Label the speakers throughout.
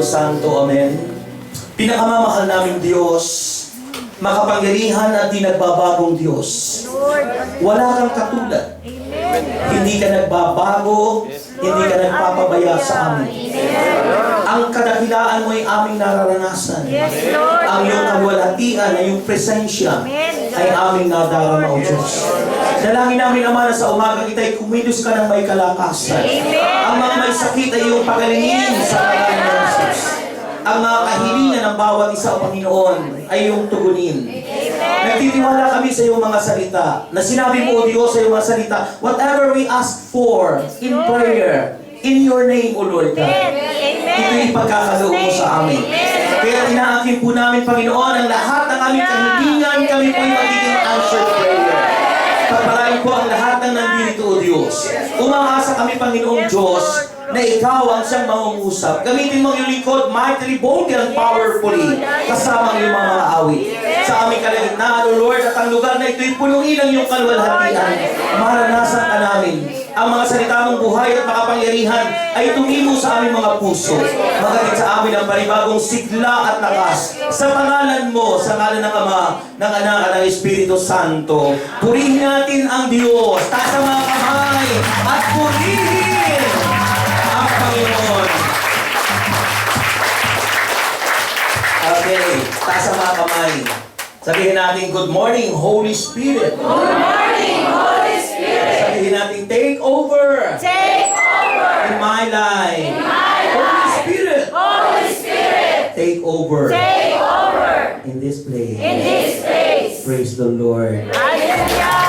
Speaker 1: Santo. Amen. Pinakamamahal naming Diyos, makapangyarihan at di nagbabagong Diyos. Wala kang katulad. Hindi ka nagbabago, hindi ka nagpapabaya sa amin. Ang kadakilaan mo ay aming nararanasan. Ang iyong kaluwalhatian, ang iyong presensya ay aming nadarama, O Diyos. Dalangin namin, Ama, na sa umagang ita'y kumilos ka ng may kalakasan. Ang mga may sakit ay iyong pagalingin sa pangalan ng Jesus. Ang mga kahilingan ng bawat isa, O Panginoon, ay iyong tugunin. Nagtitiwala kami sa iyong mga salita, na sinabi mo, O Diyos, sa iyong mga salita, whatever we ask for in prayer, in your name, O Lord God, ito'y pagkakaloob mo sa amin. Kaya inaakin po namin, Panginoon, ang lahat ng aming kahilingan, kami po'y magiging answered prayer. Pagpalain po ang lahat ng nandito, O Diyos. Umaasa kami, Panginoong Diyos, na ikaw ang siyang mangungusap. Gamitin mo ang iyong lingkod, mightily, boldly, and powerfully, kasama ang iyong mga awit. Sa aming kalagitnaan, O Lord, at ang lugar na ito'y punuin ang iyong kaluwalhatian. Maranasan ka namin. Ang mga salita mong buhay at makapangyarihan ay tumimo sa aming mga puso. Magalit sa amin ang panibagong sigla at lakas. Sa pangalan mo, sa ngalan ng Ama, ng Anak at ng Espiritu Santo, purihin natin ang Diyos. Taas ang mga kamay at purihin ang Panginoon. Okay, taas ang mga kamay. Sabihin natin, good morning, Holy Spirit.
Speaker 2: Good morning, Holy Spirit.
Speaker 1: Sabihin natin, take over.
Speaker 2: Take over
Speaker 1: In my life.
Speaker 2: in my
Speaker 1: Holy
Speaker 2: life.
Speaker 1: Spirit.
Speaker 2: Holy Spirit.
Speaker 1: Take over
Speaker 2: Take over
Speaker 1: in this place.
Speaker 2: in this place.
Speaker 1: Praise the Lord.
Speaker 2: Hallelujah.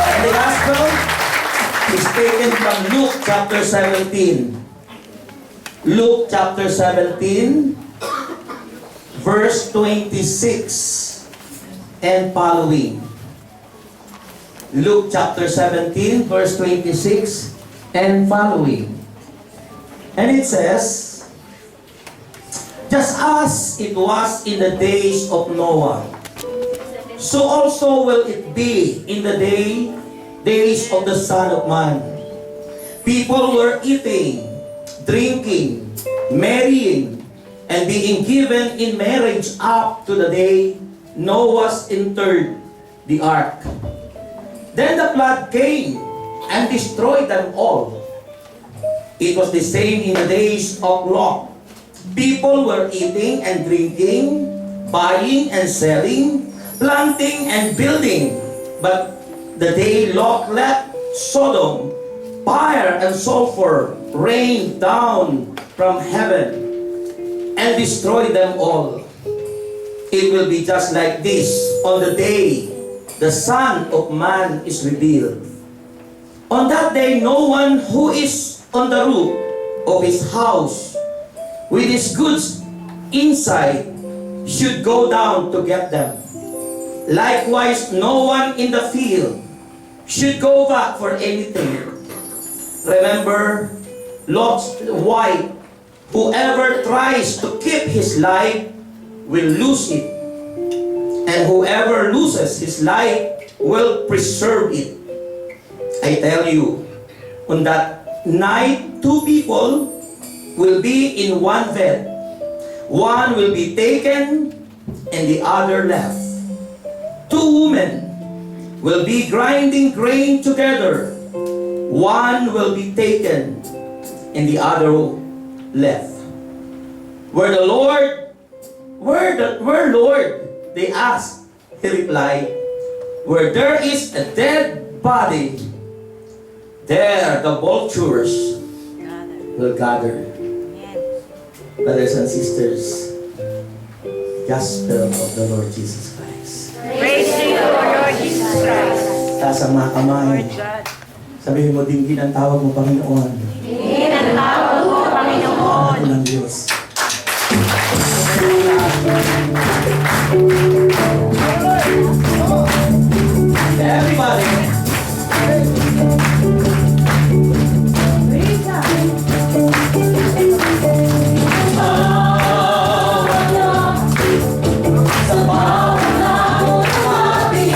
Speaker 1: And the gospel is taken from Luke chapter 17. Luke chapter 17, verse 26 and following. Luke chapter 17, verse 26 and following. And it says, just as it was in the days of Noah, so also will it be in the days of the Son of Man. People were eating, drinking, marrying, and being given in marriage up to the day Noah entered the ark. Then the flood came and destroyed them all. It was the same in the days of Lot. People were eating and drinking, buying and selling, planting and building. But the day Lot left Sodom, fire and sulfur rained down from heaven and destroyed them all. It will be just like this on the day the Son of Man is revealed. On that day, no one who is on the roof of his house with his goods inside should go down to get them. Likewise, no one in the field should go back for anything. Remember Lot's wife. Whoever tries to keep his life will lose it, and whoever loses his life will preserve it. I tell you, on that night, two people will be in one bed. One will be taken and the other left. Two women will be grinding grain together. One will be taken and the other left. Where Lord? They asked. He replied, where there is a dead body, there the vultures will gather. Brothers and sisters, Gospel of the Lord Jesus Christ.
Speaker 2: Praise to you, Lord Jesus Christ.
Speaker 1: Taas ang mga kamay. Sabihin mo, dinggin ang tawag mo, Panginoon.
Speaker 2: Dinggin ang tawag mo, Panginoon.
Speaker 1: Anak ng Diyos. Everybody.
Speaker 2: Umawala, umawala,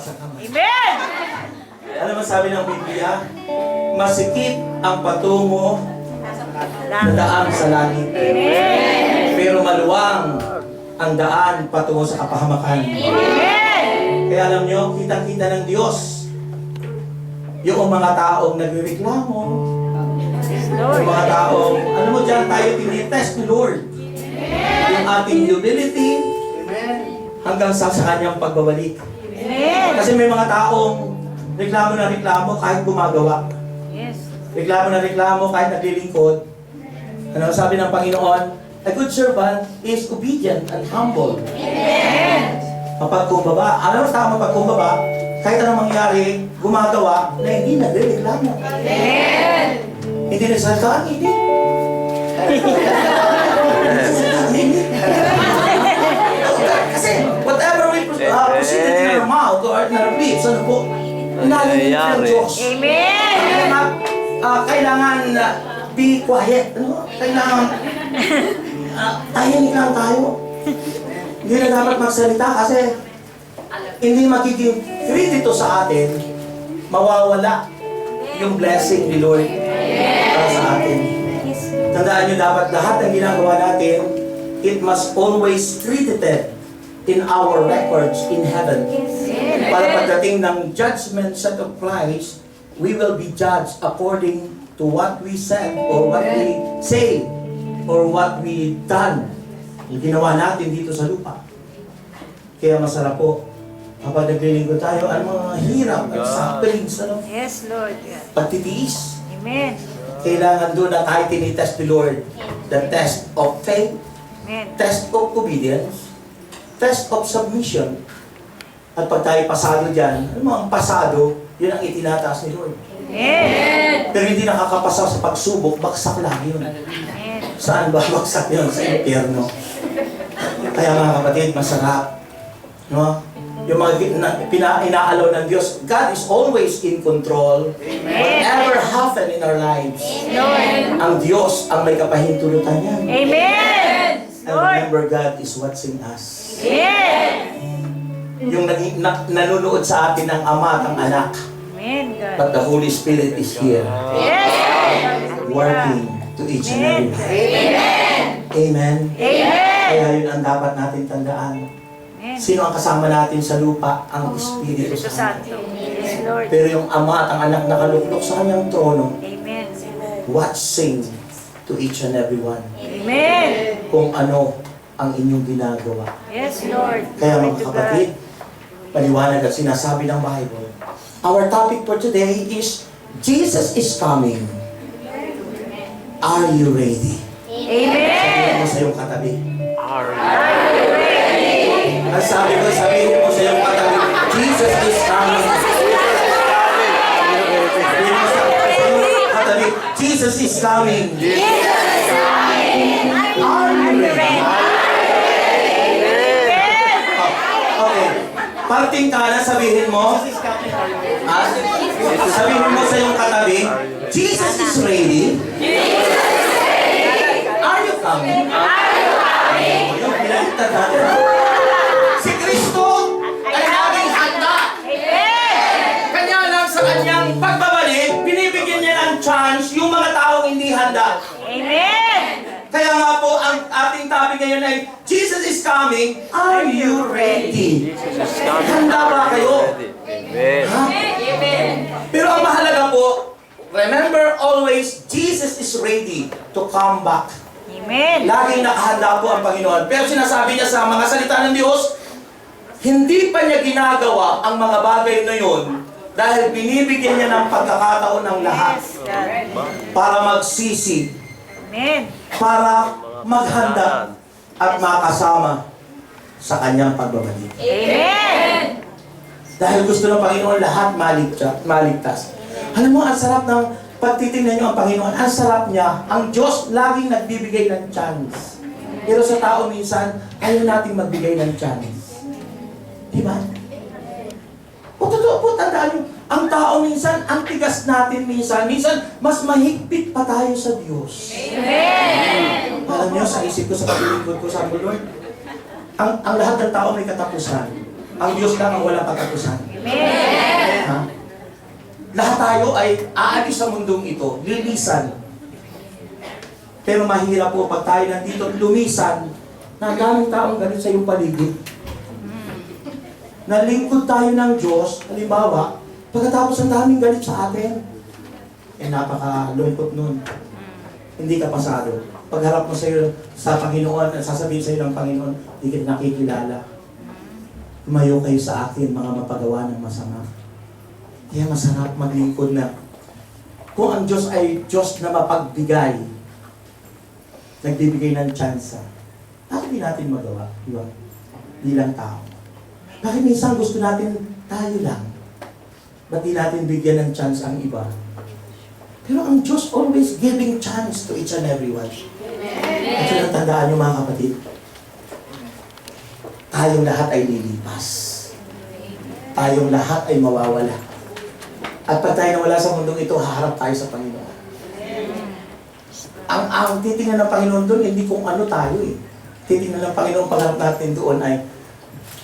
Speaker 1: sa kamay.
Speaker 2: Amen!
Speaker 1: Alam mo sabi ng Biblia? Masikip ang patungo na daan sa langit.
Speaker 2: Amen!
Speaker 1: Pero maluwang ang daan patungo sa kapahamakan.
Speaker 2: Amen!
Speaker 1: Kaya alam nyo, kitang-kita ng Diyos yung mga taong nagreklamo, yung mga taong, ano mo dyan tayo tinitest ni Lord. Yung ating humility hanggang sa kanyang pagbabalik.
Speaker 2: Amen!
Speaker 1: Kasi may mga taong reklamo na reklamo kahit gumagawa.
Speaker 2: Yes.
Speaker 1: Reklamo na reklamo kahit naglilingkod. Ano sabi ng Panginoon? A good servant is obedient and humble.
Speaker 2: Amen!
Speaker 1: Mapagkumbaba. Alam mo tama mapagkumbaba? Kahit anong mangyari, gumagawa na hindi nagreklamo.
Speaker 2: Amen!
Speaker 1: Hindi nagsalita, hindi. Kasi whatever we proceeded in our mouth or in our lips, ano po, nalilin ng Diyos.
Speaker 2: Amen!
Speaker 1: Kailangan be quiet. Ano? Kailangan tahimik lang tayo. Hindi na dapat magsalita kasi hindi magiging kredito sa atin, mawawala yung blessing ni Lord para sa atin. Tandaan nyo dapat lahat ng ginagawa natin, it must always credited in our records in heaven. Para pagdating ng judgment set of Christ, we will be judged according to what we said or what we say or what we done. Yung ginawa natin dito sa lupa. Kaya masarap po, kapag naglilingkod tayo, ano mga hirap at sufferings, ano?
Speaker 2: Yes, Lord. Yes.
Speaker 1: Pagtitiis.
Speaker 2: Amen.
Speaker 1: Kailangan doon na tayo tinitest ni Lord. The test of faith,
Speaker 2: Amen.
Speaker 1: test of obedience, test of submission. At pag tayo pasado dyan, ano mga pasado, yun ang itinataas ni Lord.
Speaker 2: Amen.
Speaker 1: Pero hindi nakakapasa sa pagsubok, baksak lang yun.
Speaker 2: Amen.
Speaker 1: Saan ba baksak yun? Sa impyerno. Kaya mga kapatid, masarap. No? Yung mga inaalaw ng Diyos, God is always in control. Whatever happen in our lives,
Speaker 2: Lord.
Speaker 1: ang Diyos ang may kapahintulutan niyan.
Speaker 2: Amen.
Speaker 1: And
Speaker 2: Lord.
Speaker 1: remember, God is watching us.
Speaker 2: Amen.
Speaker 1: Yung nanonood sa atin ng Ama at ang Anak,
Speaker 2: Amen, God.
Speaker 1: but the Holy Spirit is here,
Speaker 2: Yes.
Speaker 1: working to each and every one.
Speaker 2: Amen.
Speaker 1: Amen.
Speaker 2: Amen.
Speaker 1: Kaya yun ang dapat natin tandaan.
Speaker 2: Amen.
Speaker 1: Sino ang kasama natin sa lupa? Ang Espiritu
Speaker 2: Espiritu
Speaker 1: Santo.
Speaker 2: Santo. Yes, Lord.
Speaker 1: Pero yung Ama at ang Anak nakaluklok sa kanyang trono,
Speaker 2: Amen.
Speaker 1: watching to each and every one
Speaker 2: Amen.
Speaker 1: kung ano ang inyong ginagawa.
Speaker 2: Yes, Lord.
Speaker 1: Kaya
Speaker 2: Glory
Speaker 1: mga
Speaker 2: to
Speaker 1: kapatid,
Speaker 2: God.
Speaker 1: paliwanag at sinasabi ng Bible. Our topic for today is Jesus is coming. Are you ready? Sabihin
Speaker 2: Amen.
Speaker 1: mo sa iyong katabi.
Speaker 2: Are you ready?
Speaker 1: Ang sabi ko, sabihin mo sa iyong katabi, Jesus is coming. Sabihin mo sa iyong katabi, Jesus is coming. Are you ready? Okay. Parting kanan, sabihin mo. Sabihin mo sa iyong katabi, Jesus is ready. Are you coming? Yung pinalitan natin. Si Kristo ay laging handa. Kanya lang sa kanyang pagbabalik, binibigyan niya ng chance yung mga taong hindi handa.
Speaker 2: Amen.
Speaker 1: Kaya nga po, ang ating topic ngayon ay, Jesus is coming, are you ready? Handa ba kayo? Ha? Pero ang mahalaga po, remember always, Jesus is ready to come back.
Speaker 2: Amen.
Speaker 1: Laging nakahanda po ang Panginoon. Pero sinasabi niya sa mga salita ng Diyos, hindi pa niya ginagawa ang mga bagay na yun dahil binibigyan niya ng pagkakataon ng lahat
Speaker 2: Yes, God.
Speaker 1: para magsisi,
Speaker 2: Amen.
Speaker 1: para maghanda at makasama sa kanyang pagbabalik.
Speaker 2: Amen.
Speaker 1: Dahil gusto ng Panginoon lahat maligtas. Alam mo, ang sarap ng pagtitingnan niyo ang Panginoon. Ang sarap niya. Ang Diyos laging nagbibigay ng chance. Pero sa tao minsan, ayaw nating magbigay ng chance. Diba? O totoo po, tandaan niyo, ang tao minsan, ang tigas natin minsan mas mahigpit pa tayo sa Diyos.
Speaker 2: Amen.
Speaker 1: Alam niyo, sa isip ko, sa paglilingkod ko sa Lord, ang lahat ng tao may katapusan. Ang Diyos lang ang walang katapusan.
Speaker 2: Amen.
Speaker 1: Ha? Lahat tayo ay aalis sa mundong ito, lilisan. Pero mahirap po pag tayo nandito lumisan, na daming taong galit sa iyong paligid. Nalingkod tayo ng Diyos, halimbawa, pagkatapos ang daming galit sa atin, napakalungkot nun. Hindi ka pasado. Pagharap mo sa Panginoon, sasabihin sa iyo ng Panginoon, hindi kita nakikilala. Tumayo kayo sa akin, mga mapagawa ng masama. Kaya masarap maglingkod na. Kung ang Diyos ay Diyos na mapagbigay, nagbibigay ng tsansa, bakit di natin magawa? Di ba? Di lang tao. Bakit minsan gusto natin tayo lang? Ba't di natin bigyan ng chance ang iba? Pero ang Diyos always giving chance to each and everyone. At yun ang tandaan nyo mga kapatid. Tayong lahat ay lilipas. Tayong lahat ay mawawala. At pag tayo nawala sa mundong ito, haharap tayo sa Panginoon. Ang titingnan ng Panginoon doon, hindi kung ano tayo eh. Titingnan ng Panginoon pagharap natin doon ay,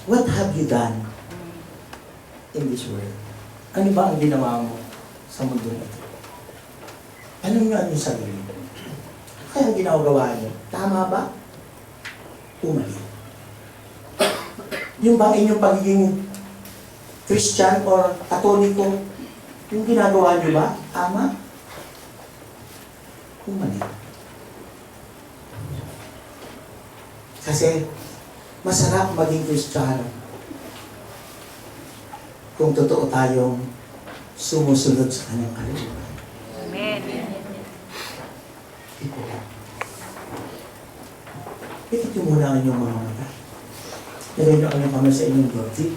Speaker 1: what have you done in this world? Ano ba ang ginawa mo sa mundo ito? Ano nga ang sarili? Kaya ang ginagawa niyo, tama ba? Umali. Yung ba inyong pagiging Christian or Katoliko, yung ginagawa niyo ba? Tama? Umali. Kasi masarap maging Kristiyano kung totoo tayong sumusunod sa kanyang kalooban.
Speaker 2: Amen.
Speaker 1: Ikit yung muna ang inyong mga mata. Nilagay nyo kanyang kamay sa inyong dibdib.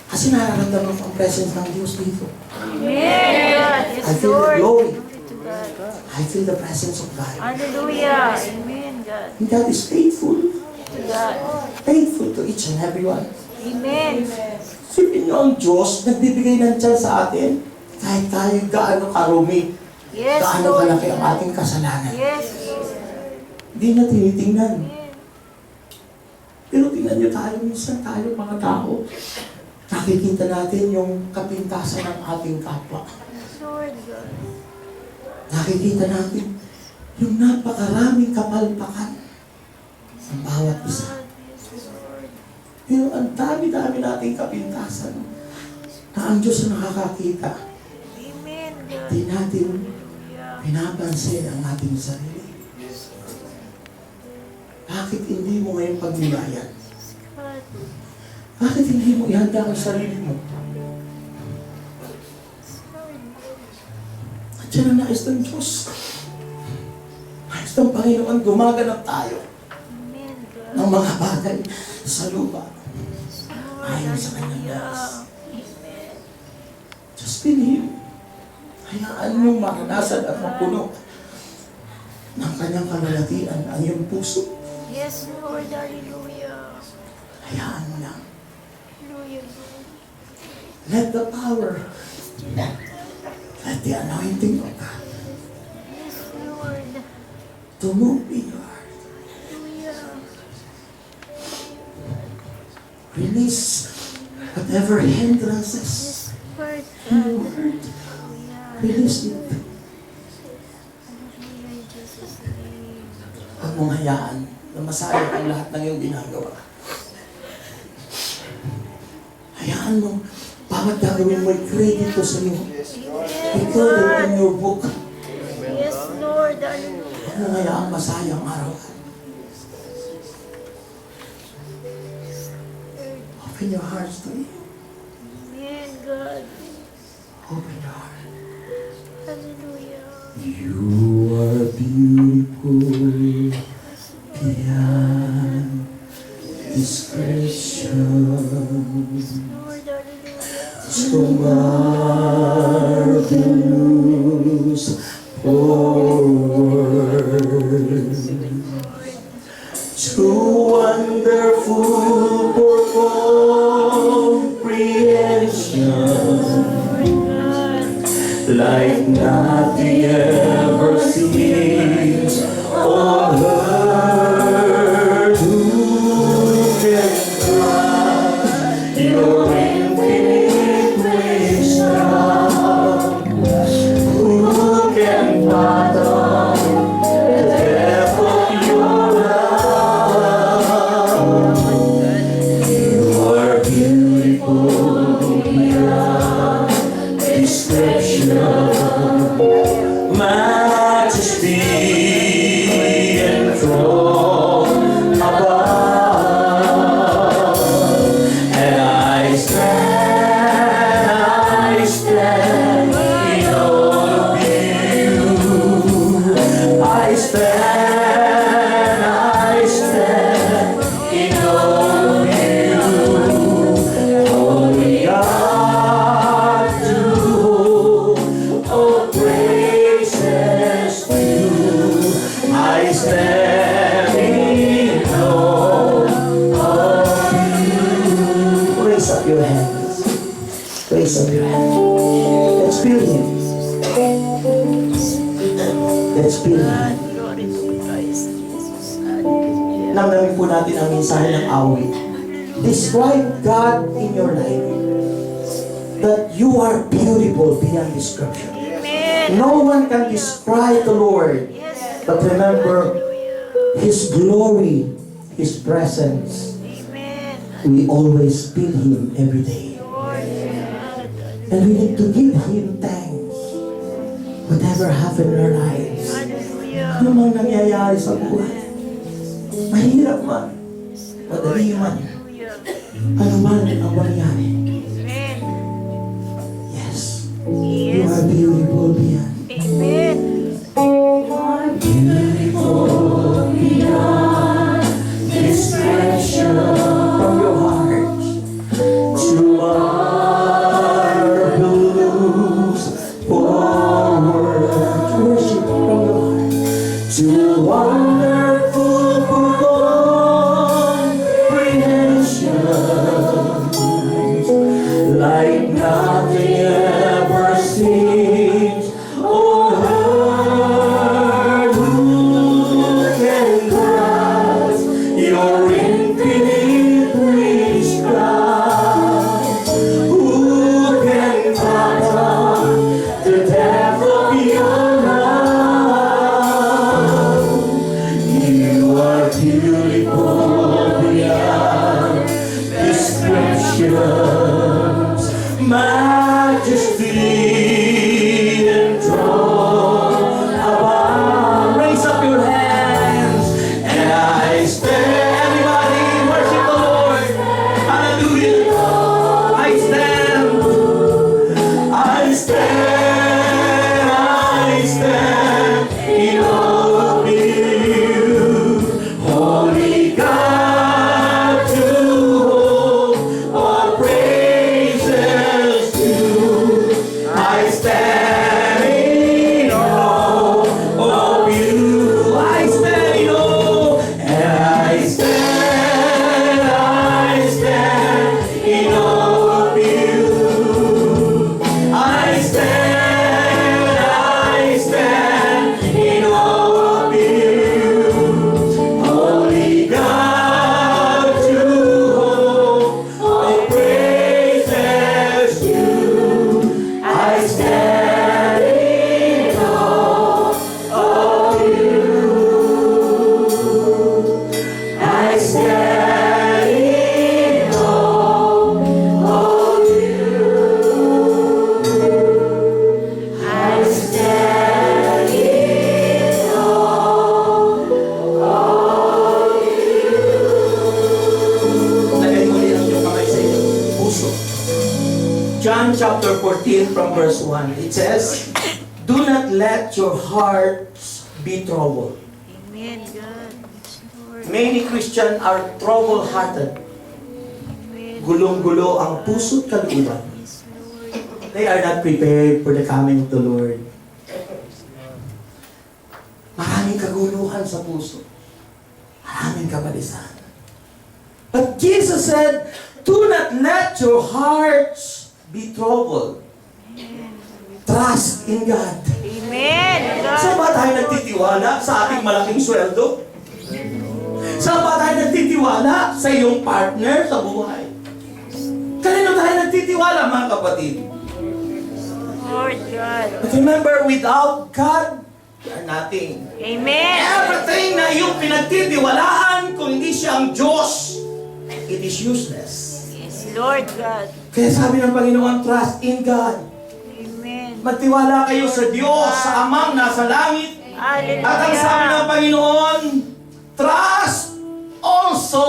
Speaker 1: Kasi nararamdaman ko ang presence ng Diyos dito.
Speaker 2: Amen. God.
Speaker 1: I
Speaker 2: Yes,
Speaker 1: feel the
Speaker 2: Lord.
Speaker 1: glory.
Speaker 2: To God.
Speaker 1: I feel the presence of God.
Speaker 2: Hallelujah. Amen, God.
Speaker 1: And God is faithful.
Speaker 2: To God.
Speaker 1: Faithful to each and everyone.
Speaker 2: Amen.
Speaker 1: Sipin nyo ang Diyos, nagbibigay ng chance sa atin. Kahit tayo gaano karumi,
Speaker 2: Yes,
Speaker 1: gaano
Speaker 2: Lord.
Speaker 1: kalaki ang ating kasalanan.
Speaker 2: Yes, Lord.
Speaker 1: Hindi na tinitingnan.
Speaker 2: Amen.
Speaker 1: Pero tingnan nyo tayo, minsan tayo mga tao, nakikita natin yung kapintasan ng ating kapwa.
Speaker 2: Lord God.
Speaker 1: Nakikita natin yung napakaraming kapalpakan ng bawat isa.
Speaker 2: Yes, Lord.
Speaker 1: Pero ang dami-dami nating kapintasan na ang Diyos ang nakakakita.
Speaker 2: Amen, God.
Speaker 1: Di natin
Speaker 2: Hallelujah.
Speaker 1: pinapansin ang ating sarili. Bakit hindi mo ngayon pagnilayan?
Speaker 2: God.
Speaker 1: Bakit hindi mo ihanda ang sarili mo? At yan ang nais ng Diyos. Nais ng Panginoon, gumaganap tayo
Speaker 2: Amen, God.
Speaker 1: ng mga bagay sa lupa.
Speaker 2: Lord,
Speaker 1: Ayon sa kanyang nais.
Speaker 2: Amen.
Speaker 1: Just believe. Hayaan mong maranasan at mapuno ng kanyang kalalatian ang iyong puso.
Speaker 2: Yes, Lord. Hallelujah.
Speaker 1: Hayaan mo lang.
Speaker 2: Hallelujah, Lord.
Speaker 1: Let the power, let the anointing of God
Speaker 2: Yes, Lord.
Speaker 1: to move in your heart.
Speaker 2: Hallelujah.
Speaker 1: Release whatever hindrances
Speaker 2: Yes, Lord.
Speaker 1: in your heart.
Speaker 2: Hallelujah.
Speaker 1: Release it.
Speaker 2: Hallelujah, in Jesus' name.
Speaker 1: Huwag mong hayaan na masayang ang lahat ng iyong ginagawa. Hayaan mo, bawat gagawin mo, i-credit ko sa iyo.
Speaker 2: Yes,
Speaker 1: I-credit
Speaker 2: God.
Speaker 1: in your book.
Speaker 2: Yes, Lord. Hallelujah.
Speaker 1: Huwag mong hayaan masayang araw. Open your hearts to Him.
Speaker 2: Amen, God.
Speaker 1: Open your heart.
Speaker 2: Hallelujah.
Speaker 1: You are beautiful beyond description.
Speaker 2: Lord, hallelujah.
Speaker 1: So marvelous for words. Too wonderful for comprehension. Like nothing ever seen or heard. Who can cry your I stand in awe of you. Raise up your hands. Raise up your hands. Let's feel Him. Let's feel Him.
Speaker 2: Glory to Christ Jesus. Hallelujah.
Speaker 1: Namnamin po natin ang mensahe ng awit. Describe God in your life. That you are beautiful beyond description.
Speaker 2: Amen.
Speaker 1: No one can describe the Lord.
Speaker 2: Yes.
Speaker 1: But remember,
Speaker 2: Hallelujah.
Speaker 1: His glory, His presence.
Speaker 2: Amen.
Speaker 1: We always feel Him every day.
Speaker 2: Lord God.
Speaker 1: And we need to give Him thanks. Whatever happened in our lives.
Speaker 2: Hallelujah.
Speaker 1: Ano mang nangyayari sa buhay. Mahirap man. Madali man.
Speaker 2: Hallelujah.
Speaker 1: Ano man ang mangyari.
Speaker 2: Amen.
Speaker 1: Yes. You
Speaker 2: Yes.
Speaker 1: are beautiful beyond.
Speaker 2: Amen.
Speaker 1: Beautiful beyond description. From your heart to our blues forward. Worship from your heart to wonderful comprehension. Like nothing ever seems or heard. Who can grasp your infinite wisdom? Who can fathom the depth of your love? You are beautiful beyond descriptions, majesty and throne above. Raise up your hands, and I stand. Everybody, worship the Lord. Hallelujah. I stand. I stand in awe of you, Holy God, to whom all praises due. I stand in awe of you. I stand in awe, and I stand in awe of you. I stand in awe of you, Holy God, to whom all praises due. I stand in awe of you. I stand in awe of you. I stand in awe of you. Lagay mo rin ang iyong kamay sa iyong puso. John chapter 14 from verse 1. It says, do not let your hearts be troubled.
Speaker 2: Amen, God. Yes, Lord.
Speaker 1: Many Christians are trouble-hearted.
Speaker 2: Amen.
Speaker 1: Gulong-gulo ang puso't kalooban.
Speaker 2: Yes, Lord.
Speaker 1: They are not prepared for the coming of the Lord. Maraming kaguluhan sa puso. Maraming kabalisan. But Jesus said, do not let your hearts be troubled. Trust in God.
Speaker 2: Amen,
Speaker 1: Saan
Speaker 2: God.
Speaker 1: ba tayo nagtitiwala? Sa ating malaking sweldo? Saan ba tayo nagtitiwala? Sa iyong partner sa buhay? Kanino tayo nagtitiwala, mga kapatid?
Speaker 2: Lord God.
Speaker 1: But remember, without God, we are nothing.
Speaker 2: Amen.
Speaker 1: Everything na iyong pinagtitiwalaan, kung hindi siya ang Diyos, it is useless.
Speaker 2: Yes, Lord God.
Speaker 1: Kaya sabi ng Panginoon, trust in God.
Speaker 2: Amen.
Speaker 1: Magtiwala kayo sa Diyos, sa Amang nasa langit.
Speaker 2: Hallelujah.
Speaker 1: At ang sabi ng Panginoon, trust also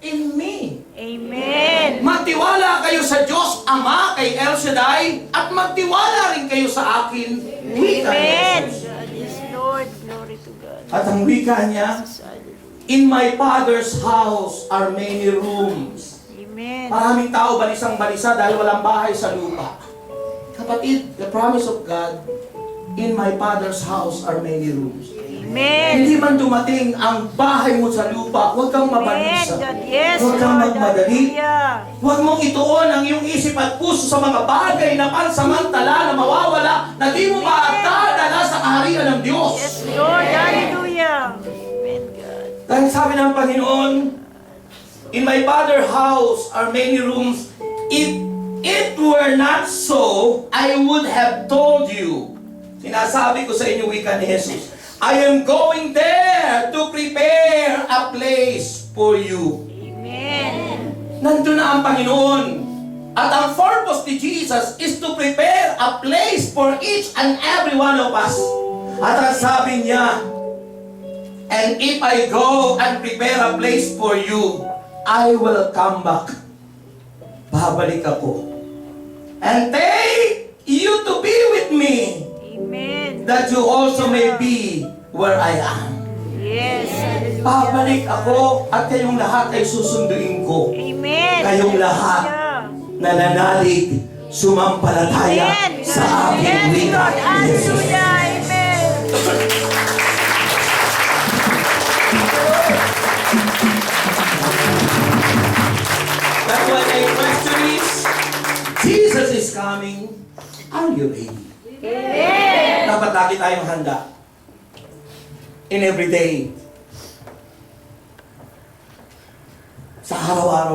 Speaker 1: in me.
Speaker 2: Amen.
Speaker 1: Magtiwala kayo sa Diyos, Ama, kay El Shaddai, at magtiwala rin kayo sa akin, wika ni
Speaker 2: Amen.
Speaker 1: Jesus.
Speaker 2: God, yes, Lord. Glory to God.
Speaker 1: At ang wika niya,
Speaker 2: Hallelujah.
Speaker 1: in my Father's house are many rooms.
Speaker 2: Amen.
Speaker 1: Maraming tao balisang-balisa dahil walang bahay sa lupa. Kapatid, the promise of God, in my Father's house are many rooms.
Speaker 2: Amen.
Speaker 1: Hindi man dumating ang bahay mo sa lupa, huwag kang
Speaker 2: Amen,
Speaker 1: mabalisa.
Speaker 2: God. Yes,
Speaker 1: Huwag kang
Speaker 2: Lord.
Speaker 1: magmadali.
Speaker 2: Hallelujah.
Speaker 1: Huwag mong ituon ang iyong isip at puso sa mga bagay na pansamantala na mawawala na di mo maatadala sa kaharian ng Diyos.
Speaker 2: Yes, Lord. Hallelujah. Amen, God.
Speaker 1: Dahil sabi ng Panginoon, in my Father's house are many rooms. If it were not so, I would have told you. Sinasabi ko sa inyo, wika ni Jesus, I am going there to prepare a place for you.
Speaker 2: Amen.
Speaker 1: Nandun na ang Panginoon. At ang purpose ni Jesus is to prepare a place for each and every one of us. At ang sabi niya, and if I go and prepare a place for you, I will come back. Babalik ako. And take you to be with me,
Speaker 2: Amen.
Speaker 1: that you also may be where I am.
Speaker 2: Yes. Hallelujah.
Speaker 1: Babalik ako at kayong lahat ay susunduin ko.
Speaker 2: Amen.
Speaker 1: Kayong lahat
Speaker 2: Hallelujah.
Speaker 1: nananalig, sumampalataya
Speaker 2: Amen.
Speaker 1: sa aking
Speaker 2: Yes,
Speaker 1: wika
Speaker 2: Lord.
Speaker 1: ni Jesus.
Speaker 2: Hallelujah. Amen.
Speaker 1: That's why my question is, Jesus is coming, are you ready?
Speaker 2: Amen.
Speaker 1: Dapat lagi tayong handa. In every day. Sa araw-araw.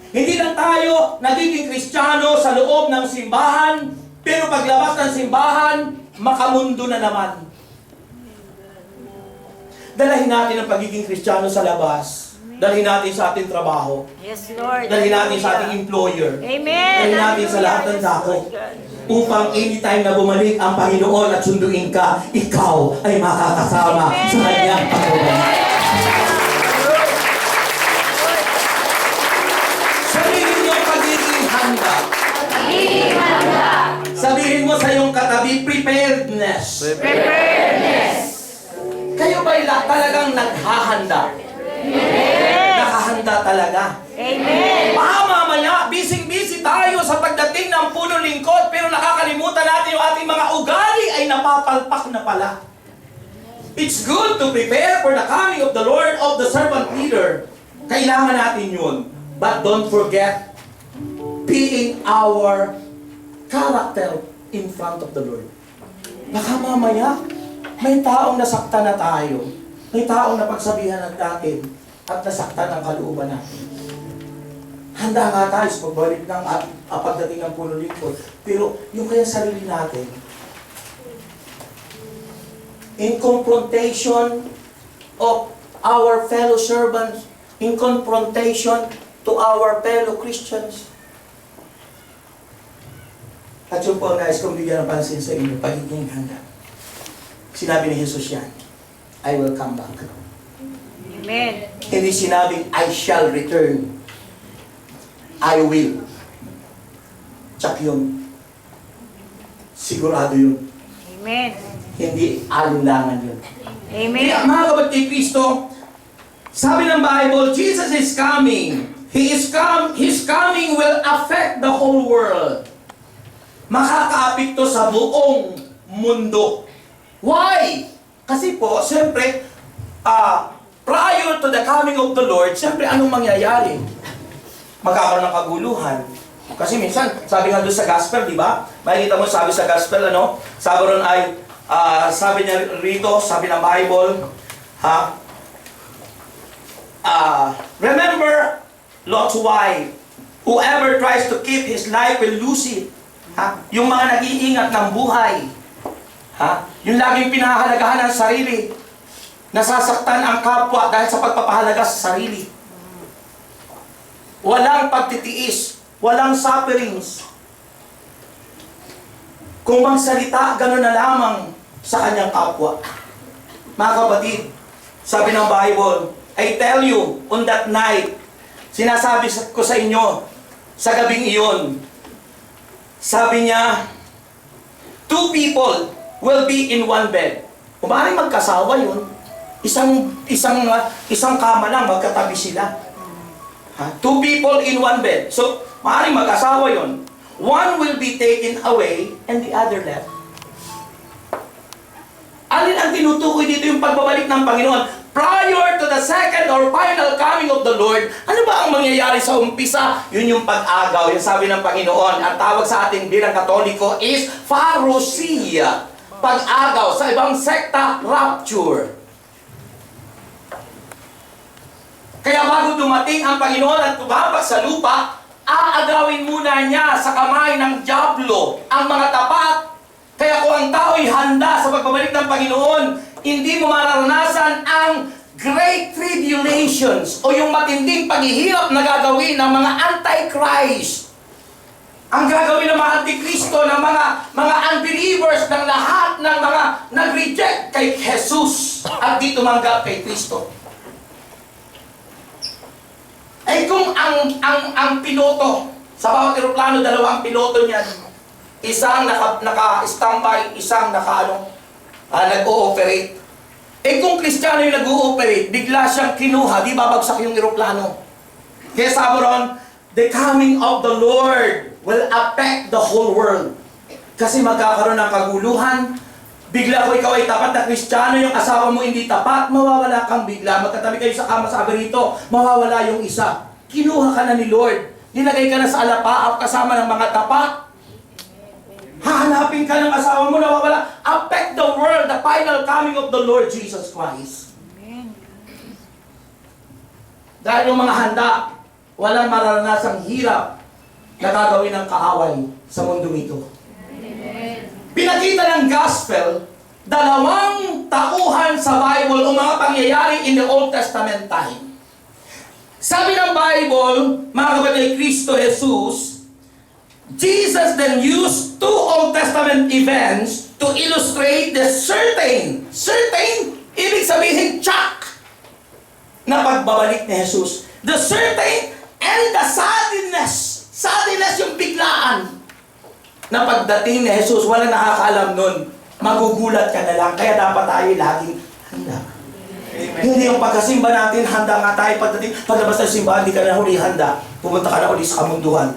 Speaker 1: Hindi lang tayo nagiging Kristiyano sa loob ng simbahan, pero paglabas ng simbahan, makamundo na naman. Dalahin natin ang pagiging Kristiyano sa labas. Dalhin natin sa ating trabaho.
Speaker 2: Yes, Lord.
Speaker 1: Dalhin natin sa ating employer.
Speaker 2: Amen.
Speaker 1: Dalhin natin sa lahat ng dako. Upang anytime na bumalik ang Panginoon at sunduin ka, ikaw ay makakasama sa kanyang pagbabalik. Sabihin mo pagiging handa. Sabihin mo sa iyong katabi, preparedness. Kayo ba'y talagang naghahanda? Nakahanda talaga.
Speaker 2: Amen.
Speaker 1: Baka mamaya, busy-busy tayo sa pagdating ng puno lingkod, pero nakakalimutan natin yung ating mga ugali ay napapalpak na pala. It's good to prepare for the coming of the Lord of the servant leader. Kailangan natin yun. But don't forget being our character in front of the Lord. Baka mamaya, may taong nasaktan na tayo. May taong napagsabihan natin at nasaktan ang kalooban natin. Handa nga tayo sa pagbalik ng pagdating ng puno lingkod. Pero yung kaya sarili natin, in confrontation of our fellow servants, in confrontation to our fellow Christians. At yun po, guys, kung bigyan ng pansin sa inyo, pagiging handa. Sinabi ni Jesus yan, I will come back.
Speaker 2: Amen.
Speaker 1: Hindi sinabing, I shall return. I will. Tsak yun. Sigurado yun.
Speaker 2: Amen.
Speaker 1: Hindi alinlangan yun.
Speaker 2: Amen.
Speaker 1: Kaya mga kapatid kay Kristo, sabi ng Bible, Jesus is coming. His coming will affect the whole world. Makakaapekto sa buong mundo. Why? Kasi po, siyempre, prior to the coming of the Lord, siyempre, anong mangyayari? Magkakaroon ng kaguluhan. Kasi minsan, sabi nga doon sa gospel, di ba? Makikita mo, sabi sa gospel, ano? Sabi ron ay, sabi niya rito, sabi ng Bible, remember Lot's wife. Whoever tries to keep his life will lose it. Yung mga nag-iingat ng buhay. Yung laging pinahahalagahan ng sarili. Nasasaktan ang kapwa dahil sa pagpapahalaga sa sarili. Walang pagtitiis. Walang sufferings. Kung magsalita, gano'n na lamang sa kanyang kapwa. Mga kapatid, sabi ng Bible, I tell you, on that night, sinasabi ko sa inyo, sa gabing iyon, sabi niya, two people will be in one bed. Kung maaaring magkasawa yun, isang kama lang, magkatabi sila. Two people in one bed. So, maaaring mag-asawa yun. One will be taken away and the other left. Alin ang tinutukoy dito yung pagbabalik ng Panginoon? Prior to the second or final coming of the Lord, ano ba ang mangyayari sa umpisa? Yun yung pag-agaw. Yung sabi ng Panginoon, ang tawag sa ating bilang Katoliko is parousia. Pag-agaw. Sa ibang sekta, rapture. Kaya bago dumating ang Panginoon at tumabak sa lupa, aagawin muna niya sa kamay ng dyablo ang mga tapat. Kaya kung ang tao'y handa sa pagbabalik ng Panginoon, hindi mo mararanasan ang great tribulations o yung matinding paghihirap na gagawin ng mga antichrist. Ang gagawin ng mga antikristo, ng mga unbelievers, ng lahat ng mga nag-reject kay Jesus at di tumanggap kay Kristo. Ay kung ang piloto, sa bawat eroplano, dalawang piloto niyan. Isang naka-standby, isang nag-ooperate. Eh kung Kristiyano yung nag-ooperate, bigla siyang kinuha, di babagsak yung eroplano. Kaya sabi ron, the coming of the Lord will affect the whole world. Kasi magkakaroon ng kaguluhan. Bigla ko ikaw ay tapat na Kristiyano, yung asawa mo hindi tapat, mawawala kang bigla. Magkatabi kayo sa kama, sabi rito, mawawala yung isa. Kinuha ka na ni Lord. Nilagay ka na sa alapaap kasama ng mga tapat. Hahanapin ka ng asawa mo, nawawala. Affect the world, the final coming of the Lord Jesus Christ.
Speaker 2: Amen.
Speaker 1: Dahil yung mga handa, walang mararanasang hirap na gagawin ng kaaway sa mundong ito.
Speaker 2: Amen.
Speaker 1: Pinakita ng gospel, dalawang tauhan sa Bible o mga pangyayari in the Old Testament time. Sabi ng Bible, mga kapatid, Kristo Jesus, Jesus then used two Old Testament events to illustrate the certain, ibig sabihin, tsak, na pagbabalik ni Jesus. The certain and the suddenness yung biglaan, na pagdating ni Jesus, wala nakakaalam nun, magugulat ka na lang, kaya dapat tayo laging handa. Amen. Hindi yung pagkasimba natin, handa nga tayo pagdating, paglabas ng simbahan, hindi ka na huli handa, pumunta ka na uli sa kamunduhan.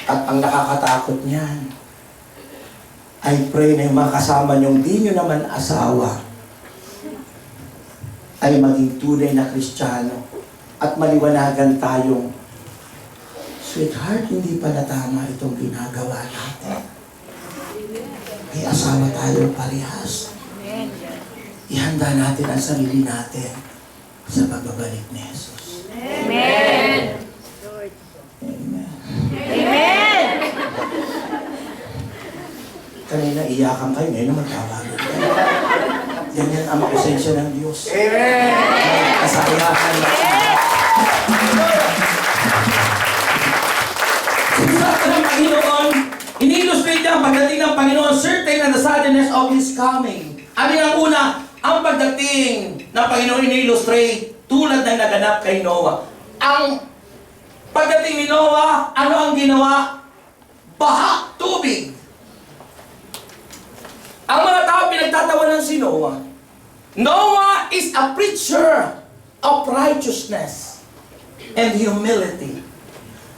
Speaker 1: At ang nakakatakot niyan, I pray na yung mga kasama niyong di nyo naman asawa ay maging tunay na Kristiyano at maliwanagan tayong, sweetheart, hindi pala tama itong ginagawa natin. May asawa tayo parehas. Ihanda natin ang sarili natin sa pagbabalik ni Jesus.
Speaker 2: Amen.
Speaker 1: Amen.
Speaker 2: Amen.
Speaker 1: Kanina iyakan kayo, ngayon naman tawagan kayo. Yan ang presensya ng Diyos. Amen! Kasayahan na siya. Sinasabi ng Panginoon, ini-illustrate niya ang pagdating ng Panginoon, certain and the suddenness of His coming. Abi ang una, ang pagdating ng Panginoon ini-illustrate tulad ng naganap kay Noah. Ang pagdating ni Noah, ano ang ginawa? Baha, tubig. Ang mga tao pinagtatawanan si Noah. Noah is a preacher of righteousness and humility.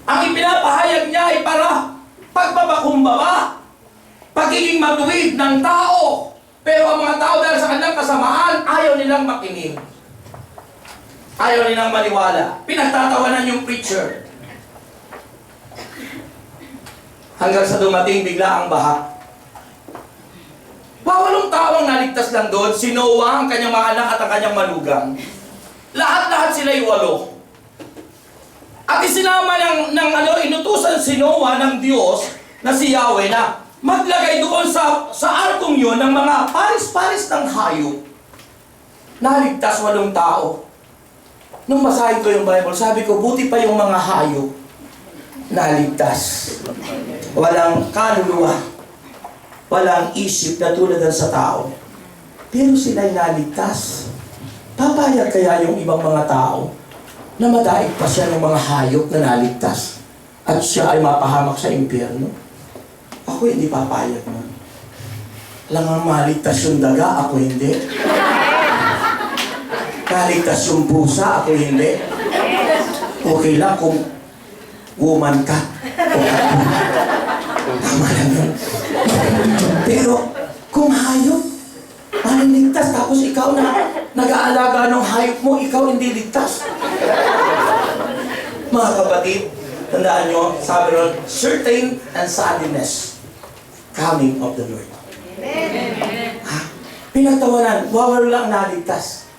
Speaker 1: Ang ipinapahayag niya ay para pagbabakumbaba, pagiging matuwid ng tao. Pero ang mga tao dahil sa kanilang kasamaan, ayaw nilang makinig. Ayaw nilang maniwala. Pinagtatawanan yung preacher. Hanggang sa dumating bigla ang baha. Walong tao ang naligtas lang doon. Si Noah, ang kanyang mga anak at ang kanyang manugang. Lahat-lahat sila'y 8. At isinama inutusan si Noah ng Diyos na si Yahweh na maglagay doon sa arkong yun ng mga paris-paris ng hayop. Naligtas 8 tao. Nung basahin ko yung Bible, sabi ko, buti pa yung mga hayop naligtas. Walang kaluluwa, walang isip na tulad sa tao. Pero sila'y naligtas. Papayag kaya yung ibang mga tao na madaig pa siya ng mga hayop na naligtas at siya ay mapahamak sa impyerno? Ako hindi papayag nun. Alam nga maligtas yung daga, ako hindi. Naligtas yung pusa, ako hindi. Okay lang kung woman ka o ako. Tama lang yun. Pero Kung hayop, maliligtas, tapos ikaw na nag-aalaga ng hayop mo, ikaw hindi ligtas. Mga kapatid, tandaan nyo, sabi ron, certain and suddenness coming of the Lord. Ha? Pinagtawanan, wawala lang naligtas.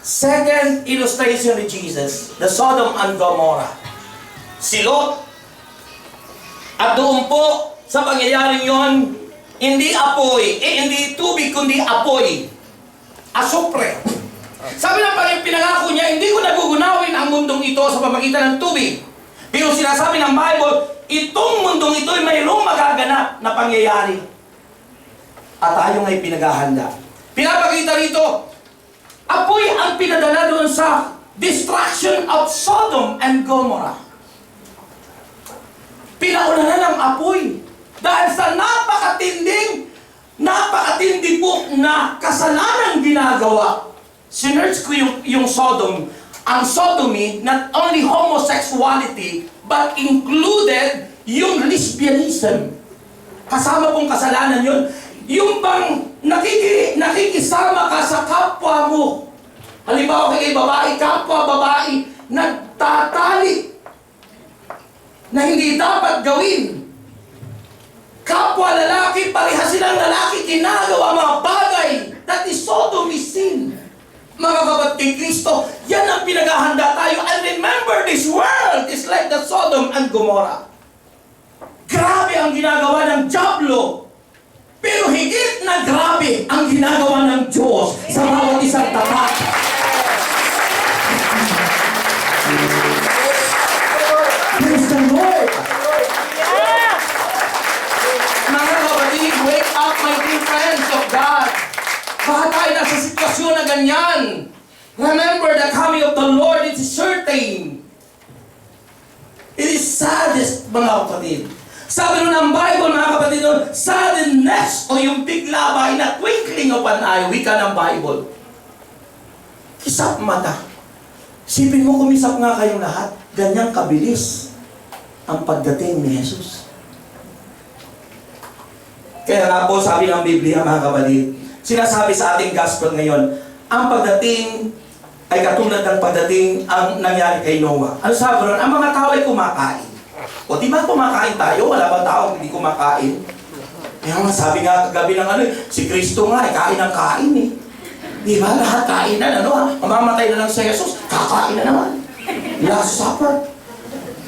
Speaker 1: Second illustration ni Jesus, the Sodom and Gomorrah. Si Lot, at doon po, sa pangyayaring yon, hindi apoy, hindi tubig, kundi apoy. Asupre. Sabi ng Panginoon, pinangako niya, hindi ko nagugunawin ang mundong ito sa pamagitan ng tubig. Pero sinasabi ng Bible, itong mundong ito ay mayroong magaganap na pangyayari. At tayo nga'y pinaghahanda. Pinapakita rito, apoy ang pinadala doon sa destruction of Sodom and Gomorrah. Pinaunahan ng apoy. Dahil sa napakatindi po na kasalanang ginagawa. Sinerge ko yung Sodom. Ang sodomy, not only homosexuality, but included yung lesbianism. Kasama pong kasalanan yun. Yung bang nakikisama ka sa kapwa mo. Halimbawa kay babae, kapwa babae, nagtatali na hindi dapat gawin. Kapwa lalaki, parehas silang lalaki, ginagawa mga bagay that is sodomy sin. Mga kapatid Kristo, yan ang pinaghahanda tayo. And remember, this world is like the Sodom and Gomorrah. Grabe ang ginagawa ng dyablo. Pero higit na grabe ang ginagawa ng Diyos sa bawat isang tapat. Praise the Lord! Mga kapatid, wake up my dear friends of God. Baka tayo nasa sitwasyon na ganyan. Remember, the coming of the Lord is certain. It is saddest, mga kapatid. Sabi nun ng Bible, mga kapatid, suddenness o yung bigla ba ay na twinkling of an eye, wika ng Bible. Kisap mata. Sipin mo, kumisap nga kayong lahat. Ganyang kabilis ang pagdating ni Jesus. Kaya nga po, sabi ng Biblia, mga kapatid, sinasabi sa ating gospel ngayon, ang pagdating ay katulad ng pagdating ang nangyari kay Noah. Ano sabi ron? Ang mga tao ay kumakain. O di ba kumakain tayo? Wala bang tao hindi kumakain? Kaya nga sabi nga kagabi ng si Kristo nga ay kain ng kain eh. Di ba? Lahat kain na, mamamatay na lang sa Jesus, kakain na naman. Last Supper.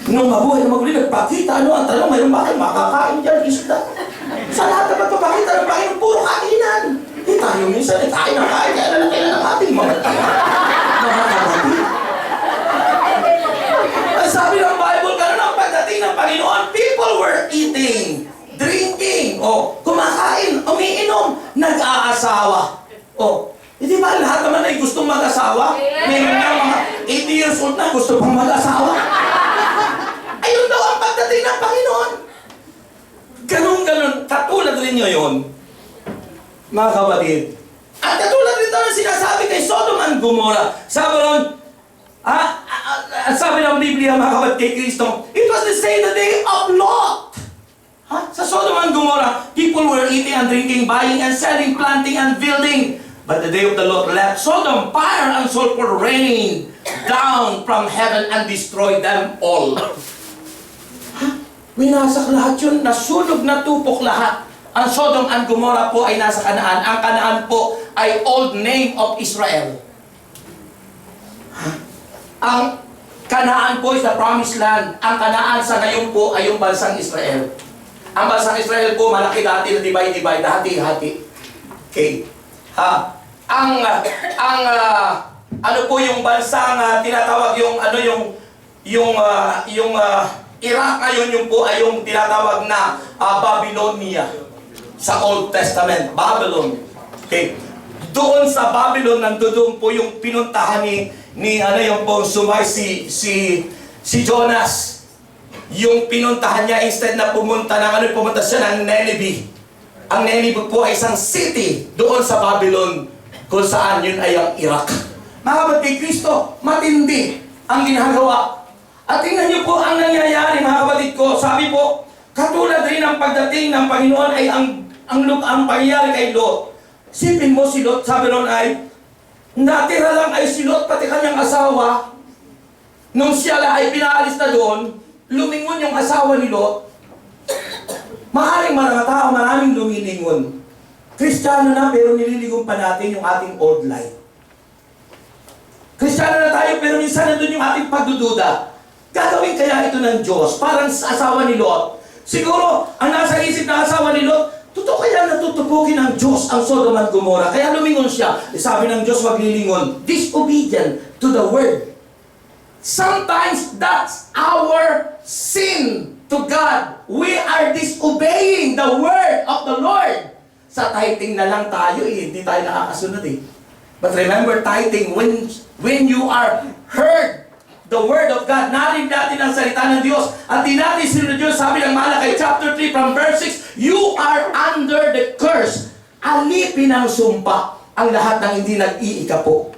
Speaker 1: Nung mabuhay na maguli, nagpakita, ang tanong, mayroon ba kayo makakain dyan, isda? Sa lahat na magpapakita ng Panginoon, puro kainan. Tayo minsan, kain ng kain, kaya lalaki na ng ating mga kapatid. Sabi ng Bible, gano'n ang pagdating ng Panginoon, people were eating, drinking, kumakain, umiinom, nag-aasawa. Hindi ba lahat naman ay gustong mag-asawa? Mayroon na mga 80 years old na gusto pang mag-asawa. Ayun daw ang pagdating ng Panginoon. Ganun, katulad rin nyo yun, mga kapatid. At katulad rin ito na sinasabi kay Sodom and Gomorrah. Sabi ron, sabi ng Biblia, mga kapatid kay Kristo, it was the same the day of Lot. Sa Sodom and Gomorrah, people were eating and drinking, buying and selling, planting and building. But the day of the Lord left Sodom, fire and sulfur rained down from heaven and destroyed them all. Winasak lahat yun, nasunog na tupok lahat. Ang Sodom and Gomorrah po ay nasa Kanaan. Ang Kanaan po ay old name of Israel. Ang Kanaan po is the promised land. Ang Kanaan sa ngayon po ay yung bansang Israel. Ang bansang Israel po malaki dati na divide, hati-hati. Okay. Ano po yung bansang tinatawag yung Iraq ngayon yung po ay yung tinatawag na Babylonia sa Old Testament, Babylon. Okay. Doon sa Babylon, nandoon po yung pinuntahan ni yung po sumay si Jonas. Yung pinuntahan niya instead na pumunta siya ng Nineveh. Ang Nineveh po ay isang city doon sa Babylon kung saan yun ay ang Iraq. Mga kapatid Kristo, matindi ang ginagawa. At tingnan niyo po ang nangyayari, mga kapatid ko. Sabi po, Katulad rin ang pagdating ng Panginoon ay ang pangyayari kay Lot. Sipin mo si Lot, sabi ron ay, natira lang ay si Lot, pati kanyang asawa. Nung siya ay pinaalis na doon, lumingon yung asawa ni Lot. Maaaring mga tao, maraming lumilingon. Kristiyano na pero nililigong pa natin yung ating old life. Kristiyano na tayo pero minsan nandun yung ating pagdududa. Gagawin kaya ito ng Diyos? Parang sa asawa ni Lot. Siguro, ang nasa isip ng asawa ni Lot, totoo kaya natutupukin ng Diyos ang Sodom at Gomorrah. Kaya lumingon siya. Sabi ng Diyos, wag lilingon. Disobedient to the word. Sometimes that's our sin to God. We are disobeying the word of the Lord. Sa tithing na lang tayo, hindi tayo nakakasunod eh. But remember, tithing, when you are heard the word of God, narinig natin ang salita ng Diyos, at di natin sinunod Diyos, sabi ng Malakay chapter 3 from verse 6, you are under the curse. Alipin ang sumpa ang lahat ng hindi nag-iikapo.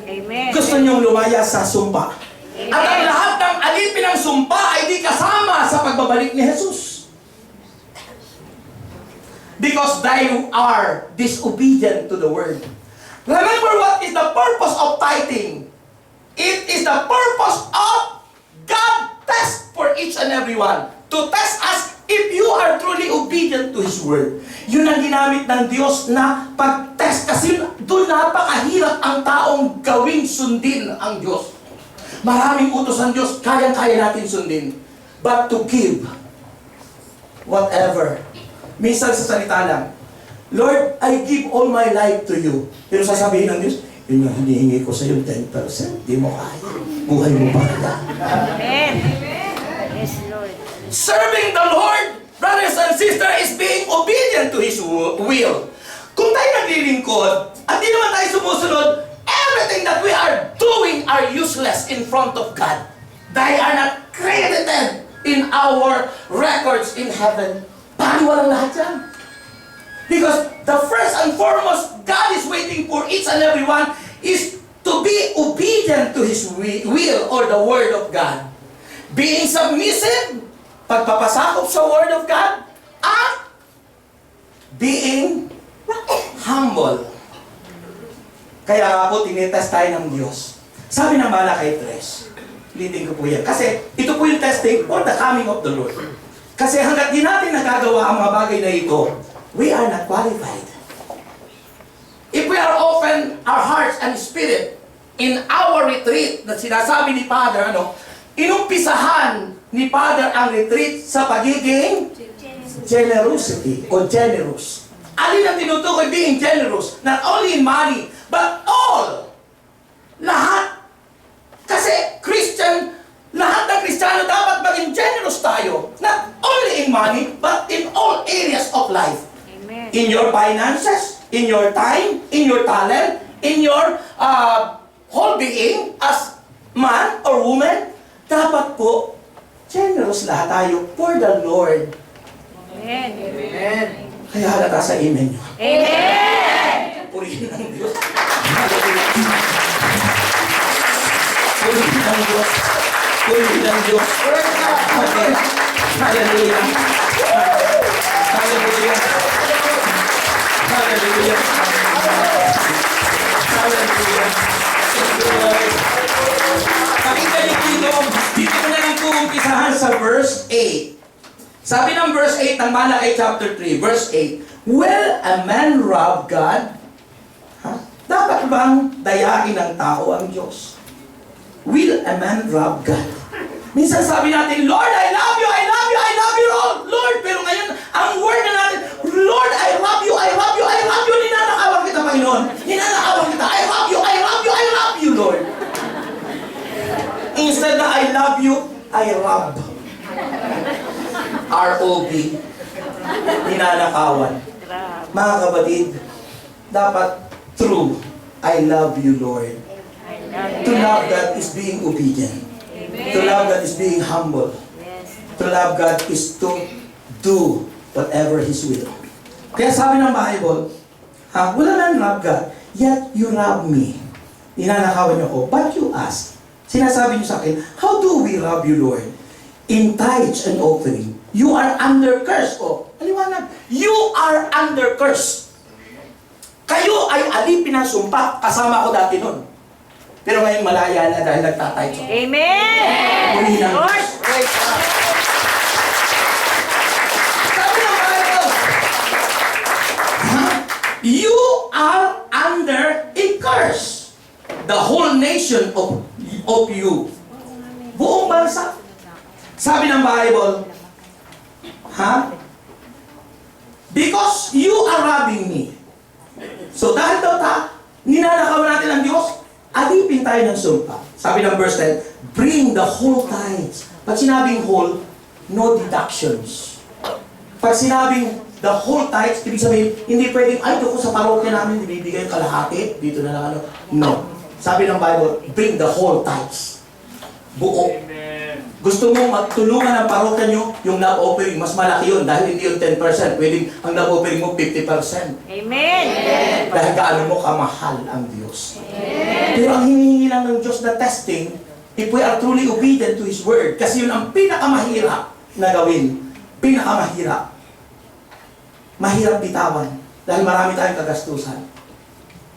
Speaker 2: Amen.
Speaker 1: Gusto niyong lumaya sa sumpa. At ang lahat ng alipin ng sumpa ay di kasama sa pagbabalik ni Jesus. Because they are disobedient to the word. Remember what is the purpose of tithing? It is the purpose of God test for each and every one. To test us if you are truly obedient to His word. Yun ang ginamit ng Diyos na pag-test kasi doon napakahirap ang taong gawing sundin ang Diyos. Maraming utos ng Diyos, kayang-kaya natin sundin. But to give whatever. Minsan sa salita lang, Lord, I give all my life to you. Pero sasabihin ng Diyos, yun yung hinihingi ko sa iyo, 10%. Di mo kaya. Buhay mo pa kaya.
Speaker 2: Amen. Yes, Lord.
Speaker 1: Serving the Lord, brothers and sisters, is being obedient to His will. Kung tayo naglilingkod, at di naman tayo sumusunod, everything that we are doing are useless in front of God. They are not credited in our records in heaven. Walang lahat yan. Because the first and foremost, God is waiting for each and every one is to be obedient to His will or the Word of God. Being submissive, pagpapasakop sa Word of God, at being humble. Kaya nga po, tinitest tayo ng Diyos. Sabi ng Malakay 3, ulitin ko po yan. Kasi ito po yung testing for the coming of the Lord. Kasi hanggat di natin nagagawa ang mga bagay na ito, we are not qualified. If we are open our hearts and spirit in our retreat na sinasabi ni Father, inumpisahan ni Father ang retreat sa pagiging generosity o generous. Alin ang tinutukoy being generous? Not only in money, but all. Lahat. Kasi Christian, lahat ng Kristiyano dapat maging generous tayo. Not only in money, but in all areas of life.
Speaker 2: Amen.
Speaker 1: In your finances, in your time, in your talent, in your whole being as man or woman, dapat po generous lahat tayo for the Lord.
Speaker 2: Amen. Amen.
Speaker 1: Kaya halata sa amen nyo.
Speaker 2: Amen.
Speaker 1: Purihin ng Diyos. Purihin ng Diyos. Purihin ng Diyos. Hallelujah. Hallelujah. Hallelujah. Hallelujah. Hallelujah. Pakinggan niyo dito ko na lang po umpisahan sa verse 8. Sabi ng verse 8 ng Malakay chapter 3, verse 8, will a man rob God? Dapat bang dayain ng tao ang Diyos? Will a man rob God? Minsan sabi natin, Lord, I love you, I love you, I love you, Lord. Pero ngayon, ang word na natin, Lord, I love you, I love you, I love you. Ninanakawan kita, Panginoon. Ninanakawan kita, I love you, I love you, I love you, Lord. Instead na I love you, I rob. R-O-B. Ninanakawan. Mga kapatid, dapat true, I love you, Lord. To love God is being obedient. To love God is being humble. To love God is to do whatever His will. Kaya sabi ng Bible, wala man rob God, yet you rob me. Ninanakawan niyo ko, but you ask. Sinasabi niyo sa akin, how do we rob you, Lord? in tithes and offering, you are under curse. O, aliwanag. You are under curse. Kayo ay alipin ng sumpa. Kasama ko dati nun. Pero ngayon malaya na dahil nagtatithes ako.
Speaker 2: Amen!
Speaker 1: Muli ng
Speaker 2: Lord!
Speaker 1: Diyos. Sabi ng Bible, you are under a curse. The whole nation of you. Buong bansa. Sabi ng Bible, because you are robbing me. So dahil daw ninanakaw natin ang Diyos, alipin tayo ng sumpa. Sabi ng verse 10, bring the whole tithes. Pag sinabing whole, no deductions. Pag sinabing the whole tithes, ibig sabihin, hindi pwedeng, ay, doon ko sa parokya namin, ibibigay yung kalahati, dito na lang ano. No. Sabi ng Bible, bring the whole tithes. Buo. Gusto mo matulungan ang parokya nyo, yung love offering, mas malaki yun dahil hindi yung 10%. Pwedeng ang love offering mo 50%.
Speaker 2: Amen!
Speaker 1: Dahil gaano mo kamahal ang Diyos.
Speaker 2: Amen!
Speaker 1: Pero ang hinihingi lang ng Diyos na testing, if we are truly obedient to His Word, kasi yun ang pinakamahirap na gawin. Pinakamahirap. Mahirap bitawan. Dahil marami tayong kagastusan.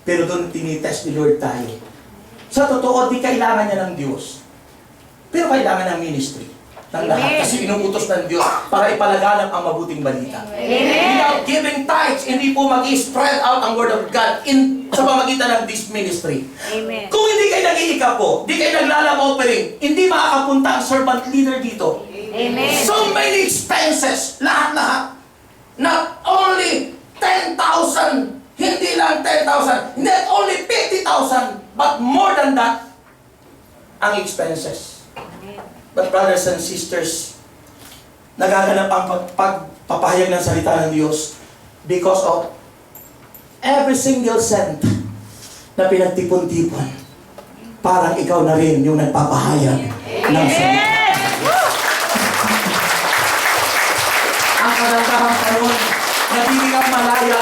Speaker 1: Pero doon tinitest ni Lord tayo. Sa totoo, di kailangan niya ng Diyos. Pero kailangan ng ministry. Ng lahat. Kasi inuutos ng Diyos para ipalaganap ang mabuting balita.
Speaker 2: Amen!
Speaker 1: Without giving tithes, hindi po mag-spread out ang Word of God sa pamagitan ng this ministry.
Speaker 2: Amen!
Speaker 1: Kung hindi kayo nag-iikapo, di kayo naglalam offering, hindi makakapunta ang servant leader dito.
Speaker 2: Amen!
Speaker 1: So many expenses, lahat-lahat. Not only 10,000, hindi lang 10,000, not only 50,000, but more than that, ang expenses. But brothers and sisters, nagaganap ang pagpapahayag ng salita ng Diyos because of every single cent na pinagtipon-tipon. Parang ikaw na rin yung nagpapahayag ng salita. Ang kanatahang kanon, nagiging kang malaya,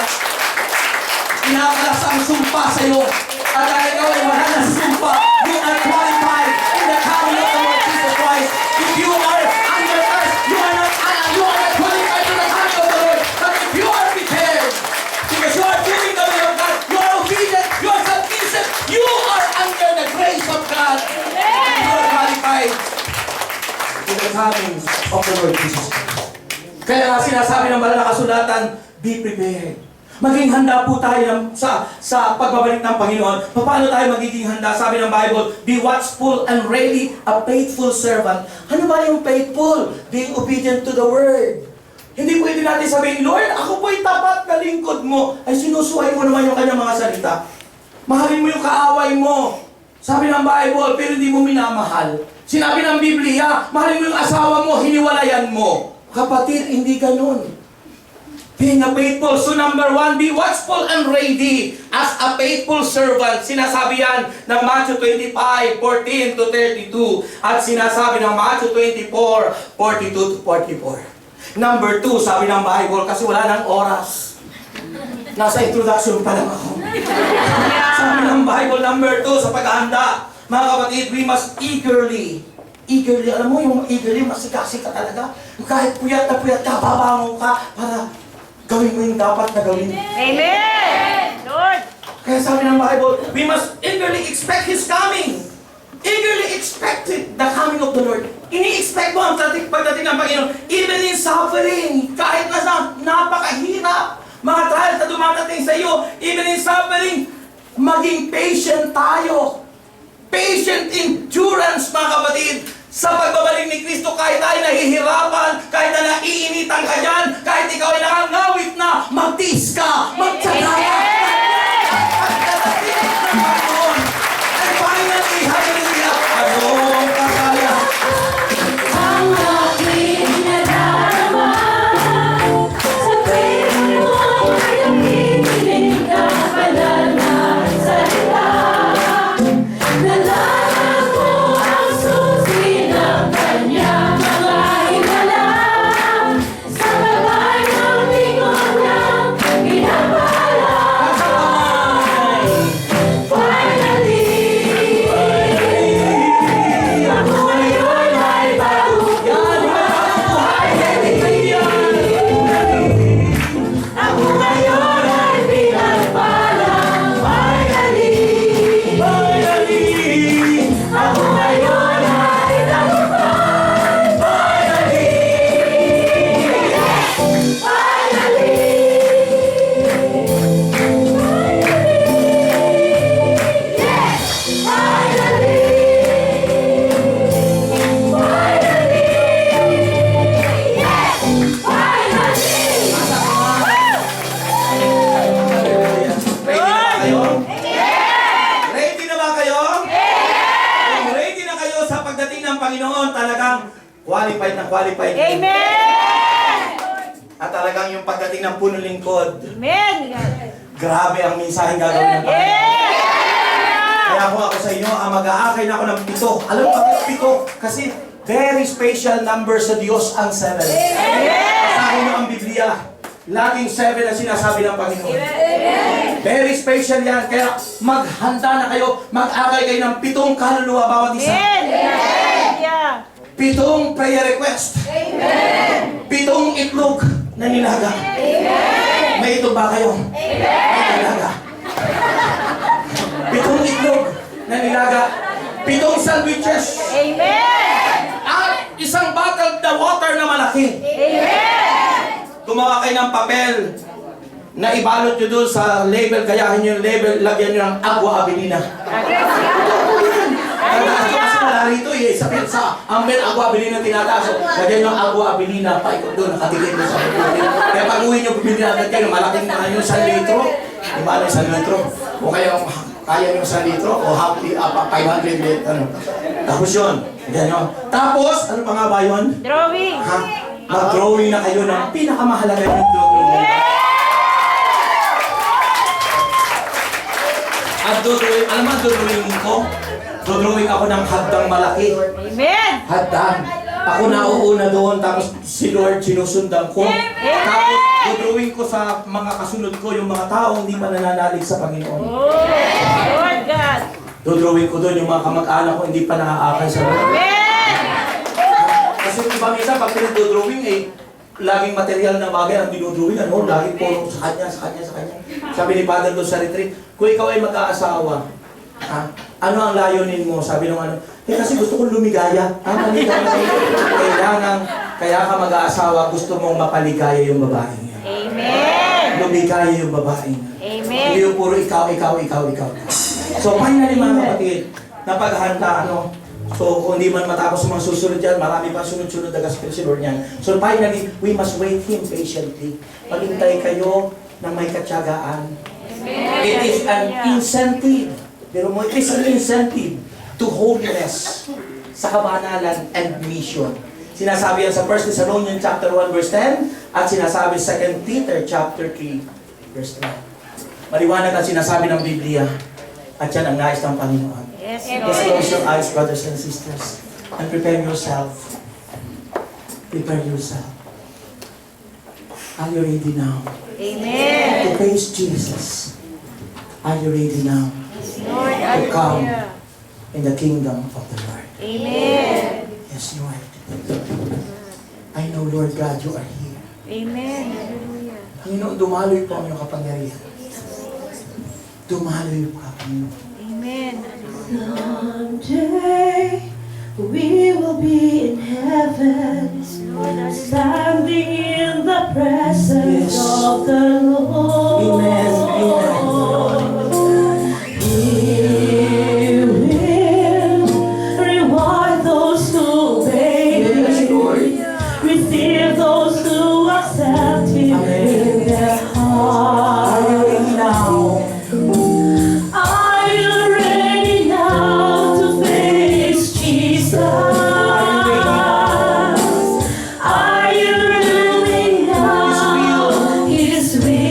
Speaker 1: inakalas ang sumpa sa iyo, at dahil ikaw ay wala ng sumpa, you are qualified in the coming of the Lord Jesus Christ. If you are under us, you are not qualified to the coming of the Lord. But if you are prepared, because you are doing the will of God, you are obedient, you are submissive, you are under the grace of God. You are qualified to the coming of the Lord Jesus Christ. Kaya nga sinasabi ng banal na kasulatan, be prepared. Maging handa po tayo sa pagbabalik ng Panginoon. Paano tayo magiging handa? Sabi ng Bible, be watchful and ready, a faithful servant. Ano ba yung faithful? Being obedient to the Word. Hindi pwede natin sabihin, Lord, ako po'y tapat na lingkod mo. Ay sinusuhay mo naman yung kanyang mga salita. Mahalin mo yung kaaway mo. Sabi ng Bible, pero hindi mo minamahal. Sinabi ng Biblia, mahalin mo yung asawa mo, hiniwalayan mo. Kapatid, hindi ganun. Being a faithful. So number 1, be watchful and ready as a faithful servant. Sinasabi yan ng Matthew 25:14 to 32. At sinasabi ng Matthew 24:42 to 44. Number 2, sabi ng Bible, kasi wala nang oras. Nasa introduction pa lang ako. Sabi ng Bible, number 2, sa paghahanda. Mga kapatid, we must eagerly, alam mo yung eagerly, masikasi ka talaga. Kahit puyat na puyat ka, babangon ka para gawin mo yung dapat na gawin.
Speaker 2: Amen! Lord!
Speaker 1: Kaya sabi ng Bible, we must eagerly expect His coming. Eagerly expect the coming of the Lord. Ini-expect mo ang pagdating ng Panginoon. Even in suffering, kahit na napakahirap, mga trials na dumadating sa iyo, even in suffering, maging patient tayo. Patient endurance, mga kapatid, sa pagbabalik ni Kristo, kahit tayo nahihirapan, kahit na naiinitan ka dyan, kahit ikaw ay nakangawit na, magtiis ka, magtsaga ka. Pagkatating ng Panginoon, and finally, hallelujah, anong kakaya?
Speaker 3: Ang aking nadarama sa tuwing mo ay nakikinig ka banal na salita. Nalala ko ang susi ng kanyang mga himala. Sa gabay ng lingon niyang pinapalala.
Speaker 1: qualified na qualified.
Speaker 2: Amen!
Speaker 1: At talagang yung pagdating ng punong lingkod,
Speaker 2: Amen!
Speaker 1: grabe ang mensahe gagawin ng Panginoon. Kaya kung ako sa inyo, mag-aakay na ako ng 7. Alam mo bakit 7? Kasi very special number sa Diyos ang 7. Basahin niyo ang Biblia. Laging 7 ang sinasabi ng Panginoon. Very special yan. Kaya maghanda na kayo. Mag-akay kayo ng 7 kaluluwa bawat isa.
Speaker 2: Amen!
Speaker 1: 7 prayer request. 7 itlog na nilaga. May itlog ba kayo? May nilaga. 7 itlog na nilaga. 7 sandwiches.
Speaker 2: Amen!
Speaker 1: At isang bottle na water na malaki.
Speaker 2: Amen!
Speaker 1: Gumawa kayo ng papel na ibalot nyo doon sa label, gayahin nyo yung label, lagyan nyo ng agua abilina. Tataas ko kasi wala rito eh, sa Amber agua abilina tinataas. So, lagyan nyo ang agua abilina, paikot doon, nakatigay doon sa papel. Kaya pag uwi nyo, bibili agad kayo, malaking na yung 1 litro. Di ba ano yung 1 litro? O kaya kaya nyo 1 litro, o half 500 litro, ano. Tapos yun, lagyan nyo. Tapos, ano pa nga ba yun?
Speaker 2: Drawing!
Speaker 1: Ha? Mag-drawing na kayo ng pinakamahalaga yung drawing. At drawing, alam mo ang drawing ko? Drawing ako ng hadang malaki.
Speaker 2: Amen!
Speaker 1: Hadang. Ako nauuna doon, tapos si Lord sinusundan ko. Tapos drawing ko sa mga kasunod ko, yung mga taong hindi pa nananalig sa Panginoon.
Speaker 2: Oh, Lord God!
Speaker 1: Drawing ko doon yung mga kamag-anak ko hindi pa naaakay sa Lord.
Speaker 2: Amen!
Speaker 1: Kasi iba minsan, pag pinag-drawing laging material na bagay ang dinudrawing, ano, laging puro sa kanya. Sabi ni Father doon sa retreat, kung ikaw ay mag-aasawa, ano ang layunin mo? Sabi nung ano, kasi gusto kong lumigaya. Kaya ka mag-aasawa, gusto mong mapaligaya yung babae niya.
Speaker 2: Amen!
Speaker 1: Lumigaya yung babae niya.
Speaker 2: Amen!
Speaker 1: Hindi yung puro ikaw. So, finally mga kapatid, napaghanda, so, kung hindi man matapos sa mga susunod yan, marami pa sunod-sunod na gospel si Lord yan. So, finally, we must wait Him patiently. Maghintay kayo ng may katyagaan. It is an incentive. Pero mo, it is an incentive to holiness sa kabanalan and mission. Sinasabi yan sa 1 Thessalonians chapter 1 verse 10 at sinasabi 2 Peter chapter 3 verse 9. Maliwanag ang sinasabi ng Biblia at yan ang nais ng Panginoon.
Speaker 2: Yes,
Speaker 1: Just close your eyes, brothers and sisters, and prepare yourself. Prepare yourself. Are you ready now
Speaker 2: Amen!
Speaker 1: to face Jesus? Are you ready now
Speaker 2: Lord,
Speaker 1: to come
Speaker 2: hallelujah!
Speaker 1: in the kingdom of the Lord?
Speaker 2: Amen!
Speaker 1: Yes, Lord. I know, Lord God, you are here.
Speaker 2: Amen! Hallelujah!
Speaker 1: Panginoon, dumaloy po ang iyong kapangyarihan. Dumaloy po, Panginoon.
Speaker 2: Amen!
Speaker 3: Someday we will be in heaven, standing in the presence
Speaker 1: Yes.
Speaker 3: of the Lord.
Speaker 1: Amen. Amen.
Speaker 3: He will reward those who obey,
Speaker 1: Yes, Lord.
Speaker 3: receive those who accept Him in their heart.
Speaker 1: Are you ready now?
Speaker 3: Are you ready now to face Jesus? Are you ready now? His will.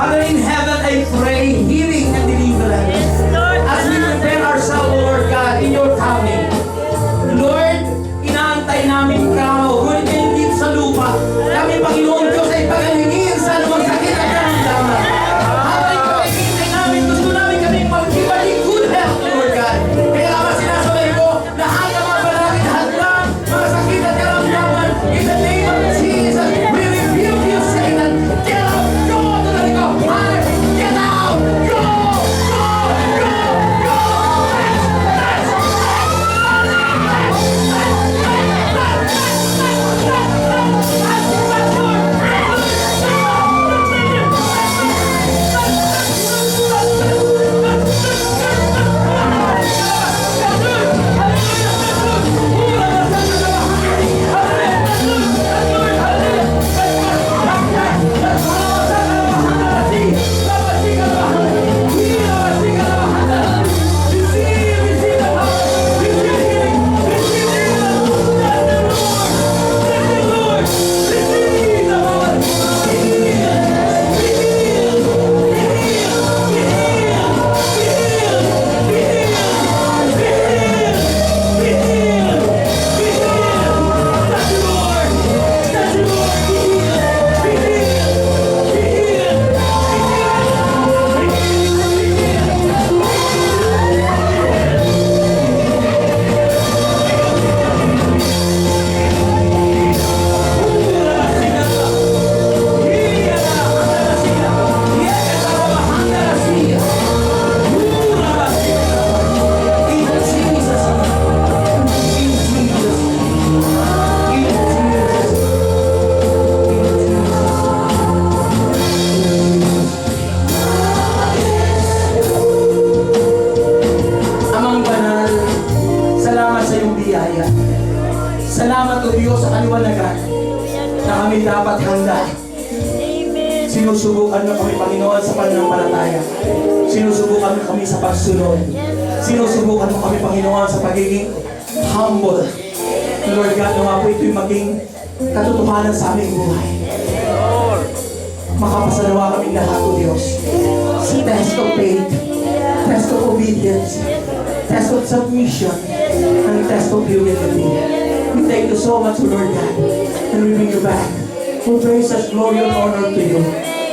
Speaker 1: Father in heaven, I pray healing and deliverance. As we prepare ourselves, Lord God, in your coming. Lord, inaantay namin ka, ngunit hindi sa lupa. Kami, Panginoon Diyos, ay pagalingin sa anumang sakit at karamdaman. Habang ikaw ay hinintay namin, gusto namin kami magbibalik good health, Lord God. Kaya naman sinasabay ko, lahat ng mga balakid hadlang, mga sakit at karamdaman, in the name of Jesus, we rebuke you, Satan. Get out! Go! Tuloy ko! Get out! Go! Go! Go! Go! Amang banal, salamat sa iyong biyaya. Salamat o Diyos sa kaliwanagan na kami dapat handa. Sinusubukan mo kami, Panginoon, sa pananampalataya. Sinusubukan mo kami sa pagsunod. Sinusubukan mo kami, Panginoon, sa pagiging humble. Lord God, nawa po ito'y maging katotohanan sa aming buhay. Makapasalawa kami lahat, O Diyos. Sa test of faith, test of obedience, test of submission, and test of humility. We thank you so much, Lord God, and we bring you back. We praise such glory and honor to you.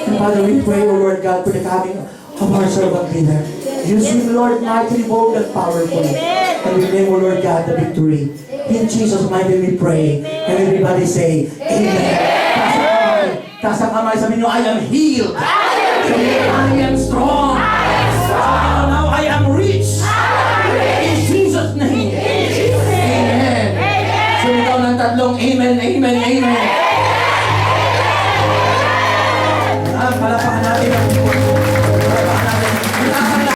Speaker 1: And Father, we pray, O Lord God, for the coming of our servant leader. Use him, Lord, mightily, bold, and powerfully. And we name, O Lord God, the victory. In Jesus' mighty name we pray. And everybody say, Amen. Taas ang kamay, sabihin nyo, I am healed. Sabihin nyo, I am strong. Sabihin nyo, now I am rich. In Jesus' name. Amen. Sumigaw ng tatlong amen, amen, amen.